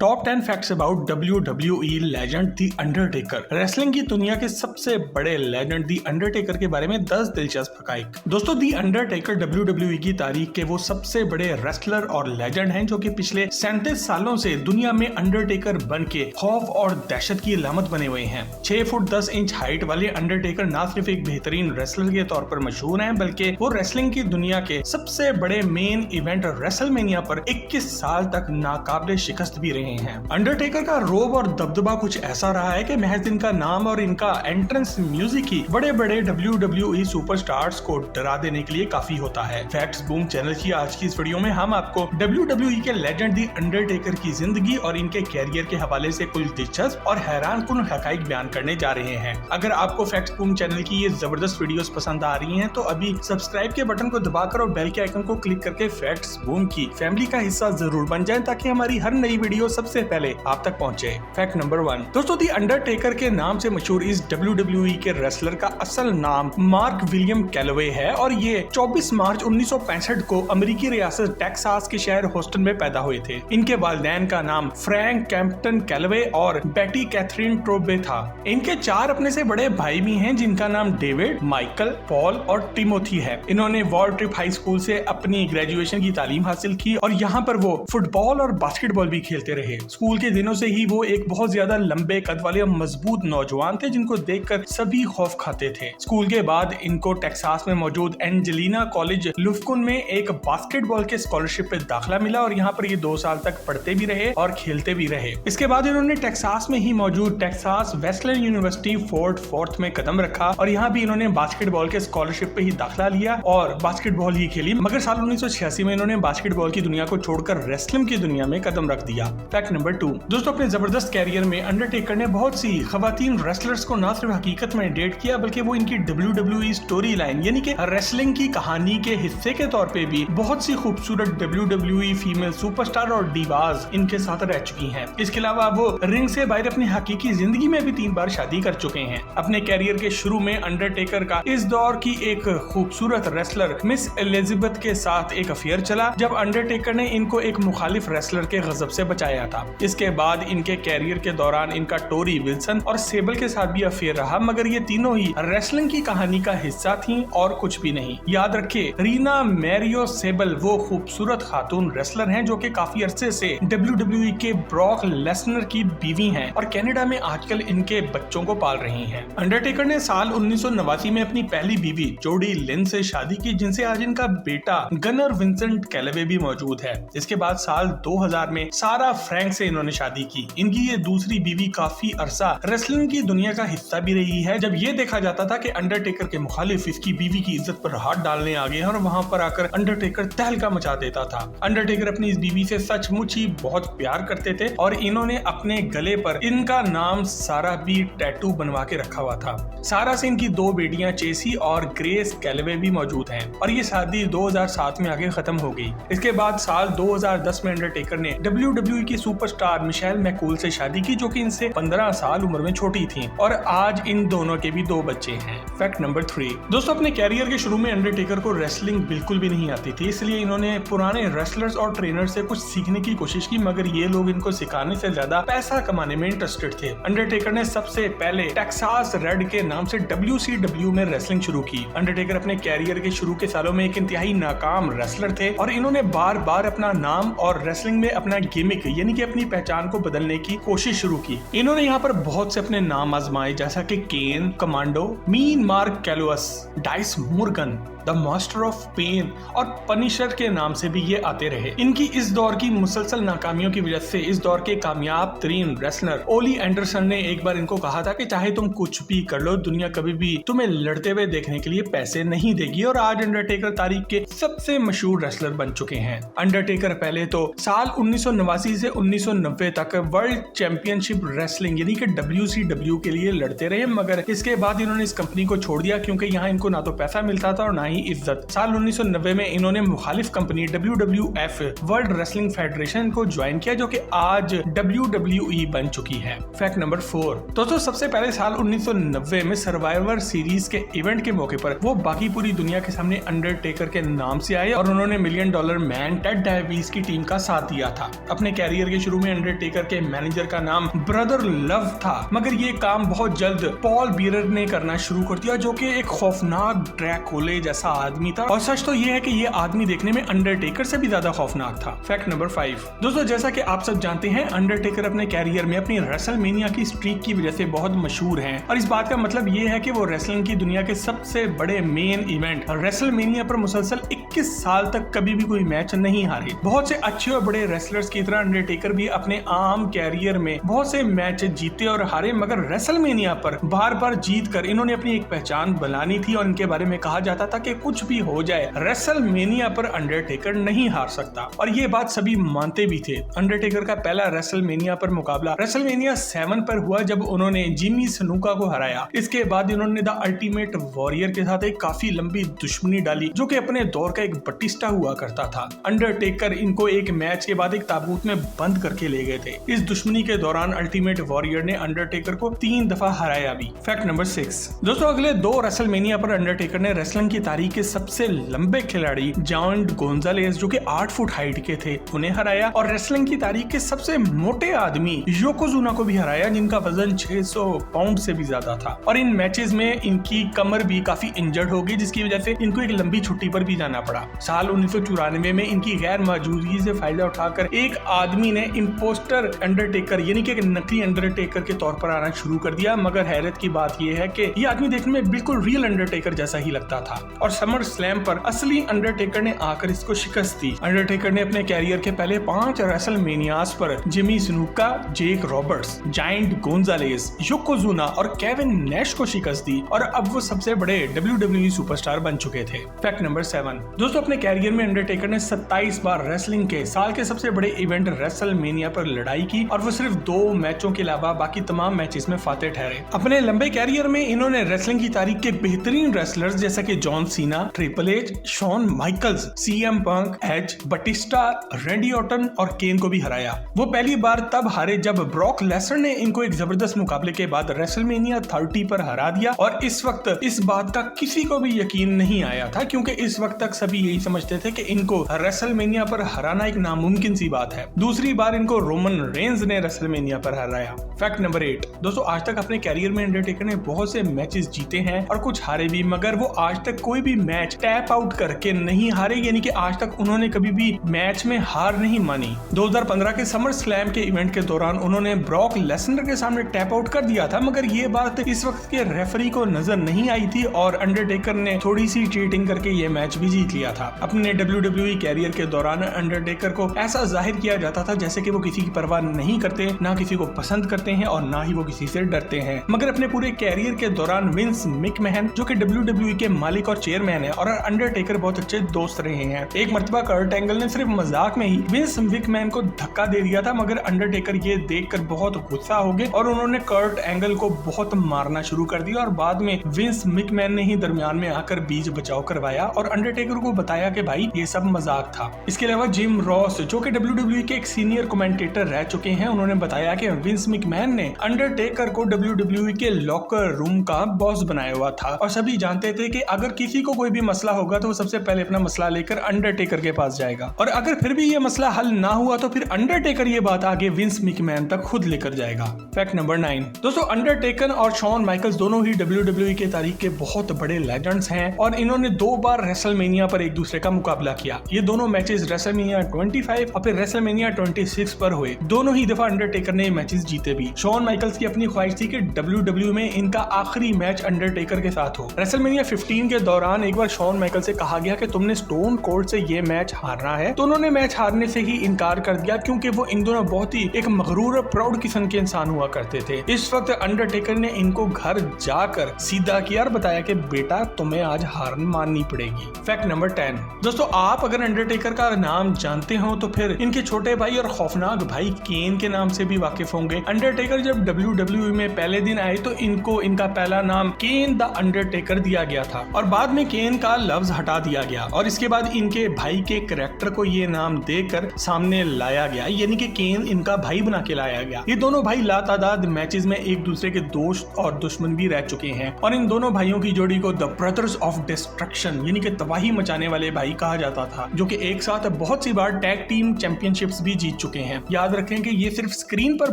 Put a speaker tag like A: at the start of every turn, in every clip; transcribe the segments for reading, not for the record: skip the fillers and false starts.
A: Top 10 facts about WWE legend the Undertaker. Wrestling की दुनिया के सबसे बड़े लेजेंड द अंडरटेकर के बारे में 10 दिलचस्प हकाइक। दोस्तों, द अंडरटेकर WWE की तारीख के वो सबसे बड़े रेसलर और लेजेंड हैं जो कि पिछले 37 सालों से दुनिया में अंडरटेकर बन के खौफ और दहशत की अलामत बने हुए हैं। 6 फुट 10 इंच हाइट वाले अंडरटेकर न सिर्फ एक बेहतरीन रेसलर के तौर पर मशहूर हैं, बल्कि वो रेसलिंग की दुनिया के सबसे बड़े मेन इवेंट रेसलमेनिया पर 21 साल तक नाकाबिले शिकस्त भी रहे हैं। अंडरटेकर का रोब और दबदबा कुछ ऐसा रहा है कि महज इनका नाम और इनका एंट्रेंस म्यूजिक ही बड़े बड़े WWE सुपरस्टार्स को डरा देने के लिए काफी होता है। फैक्ट्स बूम चैनल की आज की इस वीडियो में हम आपको WWE के लेजेंड द अंडरटेकर की जिंदगी और इनके कैरियर के हवाले से कुछ दिलचस्प और हैरानकुन हकाइक बयान करने जा रहे हैं। अगर आपको फैक्ट्स बूम चैनल की ये जबरदस्त वीडियोस पसंद आ रही हैं तो अभी सब्सक्राइब के बटन को दबाकर और बेल के आइकन को क्लिक करके फैक्ट्स बूम की फैमिली का हिस्सा जरूर बन जाएं ताकि हमारी हर नई वीडियो सबसे पहले आप तक पहुंचे। फैक्ट नंबर 1 दोस्तों, द अंडरटेकर के नाम से मशहूर इस WWE के रेसलर का असल नाम मार्क विलियम कैलवे है और ये 24 मार्च 1965 को अमेरिकी रियासत टेक्सास के शहर होस्टन में पैदा हुए थे। इनके वालिदैन का नाम फ्रैंक कैम्पटन कैलवे और बेटी कैथरीन ट्रोबे था। इनके 4 अपने से बड़े भाई भी हैं जिनका नाम डेविड, माइकल, पॉल और टिमोथी है। इन्होंने वॉल ट्रिप हाई स्कूल से अपनी ग्रेजुएशन की तालीम हासिल की और यहाँ पर वो फुटबॉल और बास्केटबॉल भी खेलते रहे। स्कूल के दिनों से ही वो एक बहुत ज्यादा लंबे कद वाले और मजबूत नौजवान थे जिनको देखकर सभी खौफ खाते थे। स्कूल के बाद इनको टेक्सास में मौजूद एंजेलिना कॉलेज लुफ्कुन में एक बास्केटबॉल के स्कॉलरशिप पे दाखिला मिला और यहाँ पर ये 2 साल तक पढ़ते भी रहे और खेलते भी रहे। इसके बाद इन्होंने टेक्सास में ही मौजूद Texas Wesleyan university Fort Worth में कदम रखा और यहाँ भी इन्होंने बास्केटबॉल के स्कॉलरशिप पे ही दाखिला लिया और बास्केटबॉल ही खेली। मगर साल 1986 में इन्होंने बास्केटबॉल की दुनिया को छोड़कर रेसलिंग की दुनिया में कदम रख दिया। फैक्ट नंबर 2 दोस्तों, अपने जबरदस्त कैरियर में अंडरटेकर ने बहुत सी खवातीन रेसलर्स को न सिर्फ हकीकत में डेट किया बल्कि वो इनकी WWE स्टोरी लाइन यानी कि रेसलिंग की कहानी के हिस्से के तौर पे भी बहुत सी खूबसूरत WWE फीमेल सुपरस्टार और डीवाज इनके साथ रह चुकी हैं। इसके अलावा वो रिंग से बाहर अपनी हकीकी जिंदगी में भी 3 बार शादी कर चुके हैं। अपने कैरियर के शुरू में अंडरटेकर का इस दौर की एक खूबसूरत रेसलर मिस एलिजाबेथ के साथ एक अफेयर चला जब अंडरटेकर ने इनको एक मुखालिफ रेसलर के गजब से बचाया था। इसके बाद इनके कैरियर के दौरान इनका टोरी विल्सन और सेबल के साथ भी अफेयर रहा, मगर ये तीनों ही रेसलिंग की कहानी का हिस्सा थीं और कुछ भी नहीं। याद रखिए, रीना मैरियो सेबल वो खूबसूरत खातून रेसलर हैं जो कि काफी अरसे से WWE के ब्रॉक लेसनर की बीवी हैं और कनाडा में आजकल इनके बच्चों को पाल रही हैं। अंडरटेकर ने साल 1989 में अपनी पहली बीवी जोडी लिन से शादी की जिनसे आज इनका बेटा गनर विंसेंट कैलवे भी मौजूद है। इसके बाद साल 2000 में सारा फ्रैंक से इन्होंने शादी की। इनकी ये दूसरी बीवी काफी अरसा रेसलिंग की दुनिया का हिस्सा भी रही है जब ये देखा जाता था कि अंडरटेकर के मुखालिफ इसकी बीवी की इज्जत पर हाथ डालने आ गए हैं और वहां पर आकर अंडरटेकर तहलका मचा देता था। अंडरटेकर अपनी इस बीवी से सचमुच ही बहुत प्यार करते थे और इन्होंने अपने गले पर इनका नाम सारा भी टैटू बनवा के रखा हुआ था। सारा से इनकी 2 बेटियां चेसी और ग्रेस कैलवे भी मौजूद हैं और ये शादी 2007 में आगे खत्म हो गई। इसके बाद साल 2010 में अंडरटेकर ने WWE की सुपरस्टार मिशेल मैकूल से शादी की जो कि इनसे 15 साल उम्र में छोटी थी और आज इन दोनों के भी 2 बच्चे हैं। फैक्ट नंबर 3 दोस्तों, अपने कैरियर के शुरू में अंडरटेकर को रेसलिंग बिल्कुल भी नहीं आती थी, इसलिए इन्होंने पुराने रेसलर्स और ट्रेनर से कुछ सीखने की कोशिश की, मगर ये लोग इनको सिखाने से ज्यादा पैसा कमाने में इंटरेस्टेड थे। अंडरटेकर ने सबसे पहले टेक्सास रेड के नाम से WCW में रेसलिंग शुरू की। अंडरटेकर अपने कैरियर के शुरू के सालों में एक इंतहाई नाकाम रेसलर थे और इन्होंने बार बार अपना नाम और रेसलिंग में अपना गिमिक यानी कि अपनी पहचान को बदलने की कोशिश शुरू की। इन्होंने यहाँ पर बहुत से अपने नाम आजमाए जैसा कि Kane, commando, mean Mark Callous, Dice Morgan, the master of pain और पनिशर के नाम से भी ये आते रहे। इनकी इस दौर की मुसलसल नाकामियों की वजह से इस दौर के कामयाब तरीन रेसलर ओली एंडरसन ने एक बार इनको कहा था कि चाहे तुम कुछ भी कर लो, दुनिया कभी भी तुम्हें लड़ते हुए देखने के लिए पैसे नहीं देगी और आज अंडरटेकर तारीख के सबसे मशहूर रेसलर बन चुके हैं। अंडरटेकर पहले तो साल 1989 से 1990 तक वर्ल्ड चैंपियनशिप रेसलिंग यानी कि WCW के लिए लड़ते रहे, मगर इसके बाद इन्होंने इस कंपनी को छोड़ दिया क्योंकि यहाँ इनको ना तो पैसा मिलता था और ना ही बनाई इज्जत। साल 1990 में इन्होंने मुखालिफ company WWF World Wrestling Federation को ज्वाइन किया, जो कि आज WWE बन चुकी है। फैक्ट नंबर 4, दोस्तों सबसे पहले साल 1990 में सर्वाइवर सीरीज के इवेंट के मौके पर वो बाकी पूरी दुनिया के सामने अंडरटेकर के नाम से आए और उन्होंने $1 मिलियन मैन टेड डायबीज की टीम का साथ दिया था। अपने कैरियर के शुरू में अंडरटेकर के मैनेजर का नाम ब्रदर लव था, मगर ये काम बहुत जल्द पॉल बीयर ने करना शुरू कर दिया, जो कि एक खौफनाक ड्रैकुला जैसा आदमी था। और सच तो ये है कि ये आदमी देखने में अंडरटेकर से भी ज्यादा खौफनाक था। फैक्ट नंबर 5, दोस्तों जैसा कि आप सब जानते हैं, अंडरटेकर अपने कैरियर में अपनी रेसलमेनिया की स्ट्रीक की वजह से बहुत मशहूर हैं और इस बात का मतलब ये है कि वो रेसलिंग की दुनिया के सबसे बड़े मेन इवेंट रेसलमेनिया पर मुसलसल 21 साल तक कभी भी कोई मैच नहीं हारे। बहुत से अच्छे और बड़े रेसलर्स की तरह अंडरटेकर भी अपने आम कैरियर में बहुत से मैच जीते और हारे, मगर रेसलमेनिया पर बार बार जीत कर इन्होंने अपनी एक पहचान बनानी थी और इनके बारे में कहा जाता था कि कुछ भी हो जाए रेसलमेनिया पर अंडरटेकर नहीं हार सकता, और ये बात सभी मानते भी थे। अंडरटेकर का पहला रेसलमेनिया पर मुकाबला रेसलमेनिया 7 पर हुआ, जब उन्होंने जिमी स्नूका को हराया। इसके बाद इन्होंने द अल्टीमेट वॉरियर के साथ एक काफी लंबी दुश्मनी डाली, जो कि अपने दौर का एक बटिस्टा हुआ करता था। अंडरटेकर इनको एक मैच के बाद एक ताबूत में बंद करके ले गए थे। इस दुश्मनी के दौरान अल्टीमेट वॉरियर ने अंडरटेकर को 3 दफा हराया भी। फैक्ट नंबर 6, दोस्तों अगले 2 रेसलमेनिया पर अंडरटेकर ने रेसलिंग की तारीख के सबसे लंबे खिलाड़ी जायंट गोंजालेस, जो कि 8 फुट हाइट के थे, उन्हें हराया, और रेसलिंग की तारीख के सबसे मोटे आदमी योकोजुना को भी हराया, जिनका वजन 600 पाउंड से भी ज्यादा था। और इन मैचेस में इनकी कमर भी काफी इंजर्ड हो गई, जिसकी वजह से इनको एक लंबी छुट्टी पर भी जाना पड़ा। साल 1994 में इनकी गैर मौजूदगी से फायदा उठाकर एक आदमी ने इम्पोस्टर अंडरटेकर यानी कि एक नकली अंडरटेकर के तौर पर आना शुरू कर दिया, मगर हैरत की बात यह है कि ये आदमी देखने में बिल्कुल रियल अंडरटेकर जैसा ही लगता था। और समर स्लैम पर असली अंडरटेकर ने आकर इसको शिकस्त दी। अंडरटेकर ने अपने कैरियर के पहले 5 रेसलमेनियास पर जिमी स्नूका, जेक रॉबर्ट्स, जायंट गोंजालेस, योकोजुना और केविन नैश को शिकस्त दी, और अब वो सबसे बड़े WWE सुपरस्टार बन चुके थे। फैक्ट नंबर 7, दोस्तों अपने कैरियर में अंडरटेकर ने 27 बार रेसलिंग के साल के सबसे बड़े इवेंट रेसलमेनिया पर लड़ाई की, और वो सिर्फ 2 मैचों के अलावा बाकी तमाम मैचेस में फातेह ठहरे। अपने लंबे कैरियर में इन्होंने रेसलिंग की तारीख के बेहतरीन रेसलर्स जैसा कि John Cena, triple H, Shawn Michaels, CM Punk, Edge, Batista, Randy Orton और केन को भी हराया। वो पहली बार तब हारे जब ब्रॉक लेसनर ने इनको एक जबरदस्त मुकाबले के बाद रेसलमेनिया 30 पर हरा दिया, और इस वक्त इस बात का किसी को भी यकीन नहीं आया था, क्योंकि इस वक्त तक सभी यही समझते थे कि इनको रेसलमेनिया पर हराना एक नामुमकिन सी बात है। दूसरी बार इनको रोमन रेंज ने रेसलमेनिया पर हराया। फैक्ट नंबर 8, दोस्तों आज तक अपने कैरियर में अंडरटेकर ने बहुत से मैचेस जीते हैं और कुछ हारे भी, मगर वो आज तक कोई भी मैच टैप आउट करके नहीं हारे, यानी कि आज तक उन्होंने कभी भी मैच में हार नहीं मानी। 2015 के समर स्लैम के इवेंट के दौरान उन्होंने ब्रॉक लेसनर के सामने टैप आउट कर दिया था, मगर ये बात इस वक्त के रेफरी को नजर नहीं आई थी और अंडरटेकर ने थोड़ी सी चीटिंग करके ये मैच भी जीत लिया था। अपने WWE कैरियर के दौरान अंडरटेकर को ऐसा जाहिर किया जाता था जैसे कि वो किसी की परवाह नहीं करते, ना किसी को पसंद करते हैं और ना ही वो किसी से डरते हैं। मगर अपने पूरे कैरियर के दौरान विंस मैकमैन, जो कि WWE के मालिक और चेयरमैन है, और अंडरटेकर बहुत अच्छे दोस्त रहे हैं। एक मर्तबा कर्ट एंगल ने सिर्फ मजाक में ही विंस मैकमैन को धक्का दे दिया था, मगर अंडरटेकर ये देखकर बहुत गुस्सा हो गए और उन्होंने कर्ट एंगल को बहुत मारना शुरू कर दिया, और बाद में विंस मैकमैन ने ही दरमियान में आकर बीच बचाव करवाया और अंडरटेकर को बताया कि भाई ये सब मजाक था। इसके अलावा जिम रॉस, जो कि WWE के एक सीनियर कमेंटेटर रह चुके हैं, उन्होंने बताया कि विंस मैकमैन ने अंडरटेकर को WWE के लॉकर रूम का बॉस बनाया हुआ था, और सभी जानते थे कि अगर किसी को कोई भी मसला होगा तो वो सबसे पहले अपना मसला लेकर अंडरटेकर के पास जाएगा, और अगर फिर भी ये मसला हल ना हुआ तो फिर अंडरटेकर ये बात आगे विंस मैकमैन तक खुद लेकर जाएगा। फैक्ट नंबर 9, दोस्तों अंडरटेकर और शॉन माइकल्स दोनों ही WWE के तारीख के बहुत बड़े लेजेंड्स हैं, और इन्होंने 2 बार रेसलमेनिया पर एक दूसरे का मुकाबला किया। ये दोनों मैचेस रेसलमेनिया 25 और फिर रेसलमेनिया 26 पर हुए। दोनों ही दफा अंडरटेकर ने मैचेस जीते भी। शॉन माइकल्स की अपनी ख्वाहिश थी कि WWE में इनका आखिरी मैच अंडरटेकर के साथ हो। रेसलमेनिया 15 के दौरान एक बार शॉन माइकल से कहा गया कि तुमने स्टोन कोल्ड से ये मैच हारना है, तो उन्होंने मैच हारने से ही इनकार कर दिया, क्योंकि वो इन दोनों बहुत ही एक मगरूर और प्राउड किस्म के इंसान हुआ करते थे। इस वक्त अंडरटेकर ने इनको घर जाकर सीधा किया और बताया कि बेटा तुम्हें आज हार माननी पड़ेगी। फैक्ट नंबर 10, दोस्तों आप अगर अंडरटेकर का नाम जानते हो तो फिर इनके छोटे भाई और खौफनाक भाई केन के नाम से भी वाकिफ होंगे। अंडरटेकर जब WWE में पहले दिन आए तो इनको इनका पहला नाम केन द अंडरटेकर दिया गया था, और बाद में केन का लफ्ज हटा दिया गया और इसके बाद इनके भाई के कैरेक्टर को ये नाम देकर सामने लाया गया, यानी कि केन इनका भाई बना के लाया गया। ये दोनों भाई लातादाद मैचेस में एक दूसरे के दोस्त और दुश्मन भी रह चुके हैं और इन दोनों भाइयों की जोड़ी को द ब्रदर्स ऑफ डिस्ट्रक्शन यानी कि तबाही मचाने वाले भाई कहा जाता था, जो कि एक साथ बहुत सी बार टैग टीम चैंपियनशिप्स भी जीत चुके हैं। याद रखें कि ये सिर्फ स्क्रीन पर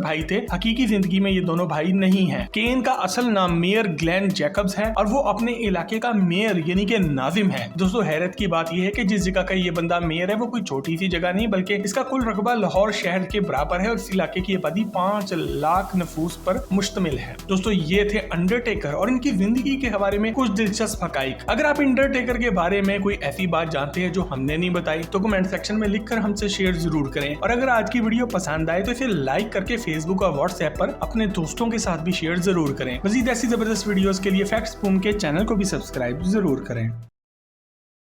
A: भाई थे, हकीकी जिंदगी में ये दोनों भाई नहीं हैं। केन का असल नाम मेयर ग्लेन जैकब्स है और वो अपने इलाके का मेयर यानी कि नाजिम है। दोस्तों हैरत की बात यह है कि जिस जगह का ये बंदा मेयर है वो कोई छोटी सी जगह नहीं, बल्कि इसका कुल रकबा लाहौर शहर के बराबर है और इस इलाके की आबादी 5 लाख नफूस पर मुश्तमिल है। दोस्तों ये थे अंडरटेकर और इनकी जिंदगी के हवाले में कुछ दिलचस्प हकाइक। अगर आप अंडरटेकर के बारे में कोई ऐसी बात जानते हैं जो हमने नहीं बताई तो कमेंट सेक्शन में लिखकर हमसे शेयर जरूर करें और अगर आज की वीडियो पसंद आए तो इसे लाइक करके फेसबुक और व्हाट्सएप पर अपने दोस्तों के साथ भी शेयर जरूर करें। मजीद ऐसी जबरदस्त वीडियोस के लिए फैक्ट्स बूम के चैनल को भी सब्सक्राइब जरूर करें।